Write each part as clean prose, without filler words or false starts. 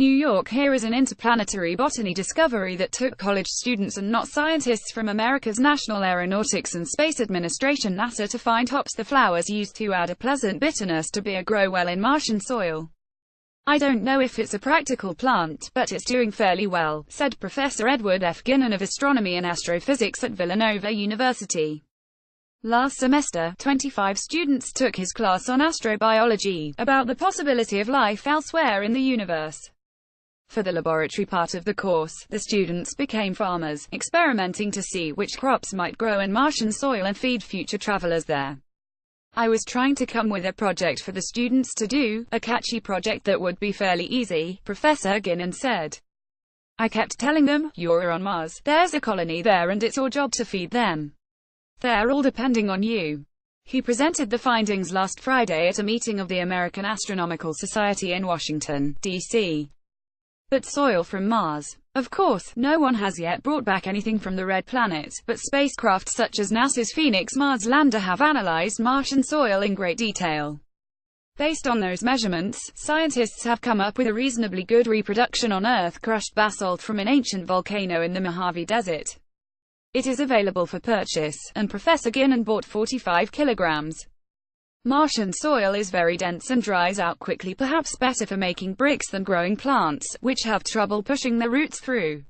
New York. Here is an interplanetary botany discovery that took college students and not scientists from America's National Aeronautics and Space Administration (NASA) to find hops, the flowers used to add a pleasant bitterness to beer, grow well in Martian soil. "I don't know if it's a practical plant, but it's doing fairly well," said Professor Edward F. Ginnon of Astronomy and Astrophysics at Villanova University. Last semester, 25 students took his class on astrobiology, about the possibility of life elsewhere in the universe. For the laboratory part of the course, the students became farmers, experimenting to see which crops might grow in Martian soil and feed future travelers there. "I was trying to come with a project for the students to do, a catchy project that would be fairly easy," Professor Ginnon said. "I kept telling them, you're on Mars, there's a colony there and it's your job to feed them. They're all depending on you." He presented the findings last Friday at a meeting of the American Astronomical Society in Washington, D.C. But soil from Mars. Of course, no one has yet brought back anything from the Red Planet, but spacecraft such as NASA's Phoenix Mars lander have analyzed Martian soil in great detail. Based on those measurements, scientists have come up with a reasonably good reproduction on Earth crushed basalt from an ancient volcano in the Mojave Desert. It is available for purchase, and Professor Ginnon bought 45 kilograms. Martian soil is very dense and dries out quickly, perhaps better for making bricks than growing plants, which have trouble pushing their roots through.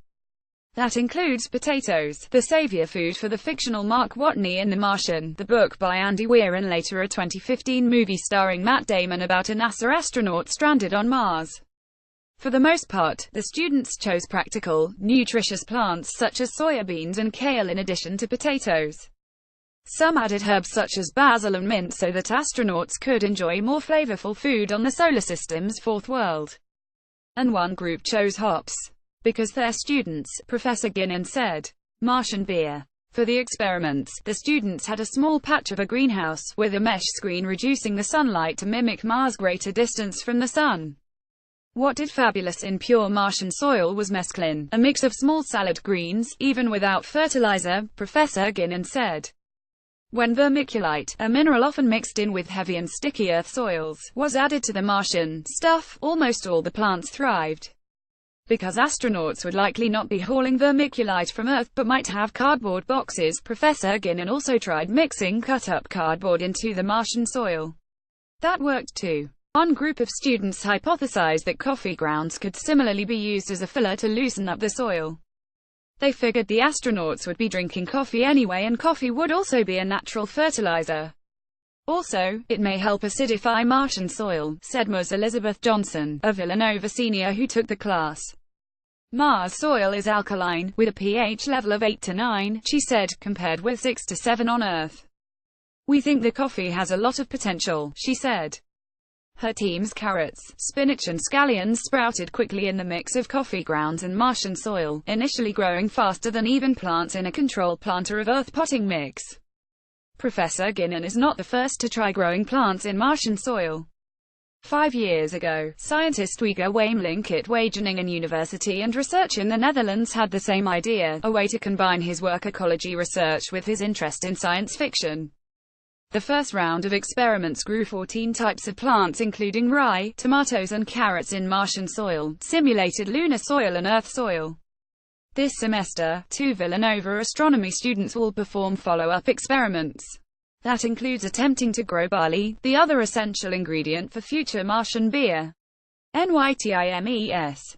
That includes potatoes, the savior food for the fictional Mark Watney in The Martian, the book by Andy Weir, and later a 2015 movie starring Matt Damon about a NASA astronaut stranded on Mars. For the most part, the students chose practical, nutritious plants such as soybeans and kale in addition to potatoes. Some added herbs such as basil and mint so that astronauts could enjoy more flavorful food on the solar system's fourth world. And one group chose hops. Because they're students, Professor Ginnon said. Martian beer. For the experiments, the students had a small patch of a greenhouse, with a mesh screen reducing the sunlight to mimic Mars' greater distance from the sun. What did fabulous in pure Martian soil was mesclun, a mix of small salad greens, even without fertilizer, Professor Ginnon said. When vermiculite, a mineral often mixed in with heavy and sticky earth soils, was added to the Martian stuff, almost all the plants thrived. Because astronauts would likely not be hauling vermiculite from Earth, but might have cardboard boxes, Professor Ginnon also tried mixing cut-up cardboard into the Martian soil. That worked too. One group of students hypothesized that coffee grounds could similarly be used as a filler to loosen up the soil. They figured the astronauts would be drinking coffee anyway, and coffee would also be a natural fertilizer. Also, it may help acidify Martian soil, said Ms. Elizabeth Johnson, a Villanova senior who took the class. Mars soil is alkaline, with a pH level of 8 to 9, she said, compared with 6 to 7 on Earth. "We think the coffee has a lot of potential," she said. Her team's carrots, spinach and scallions sprouted quickly in the mix of coffee grounds and Martian soil, initially growing faster than even plants in a control planter of earth potting mix. Professor Ginnon is not the first to try growing plants in Martian soil. 5 years ago, scientist Wieger Wamelink at Wageningen University and research in the Netherlands had the same idea, a way to combine his work ecology research with his interest in science fiction. The first round of experiments grew 14 types of plants including rye, tomatoes and carrots in Martian soil, simulated lunar soil and Earth soil. This semester, 2 Villanova astronomy students will perform follow-up experiments. That includes attempting to grow barley, the other essential ingredient for future Martian beer. NYTIMES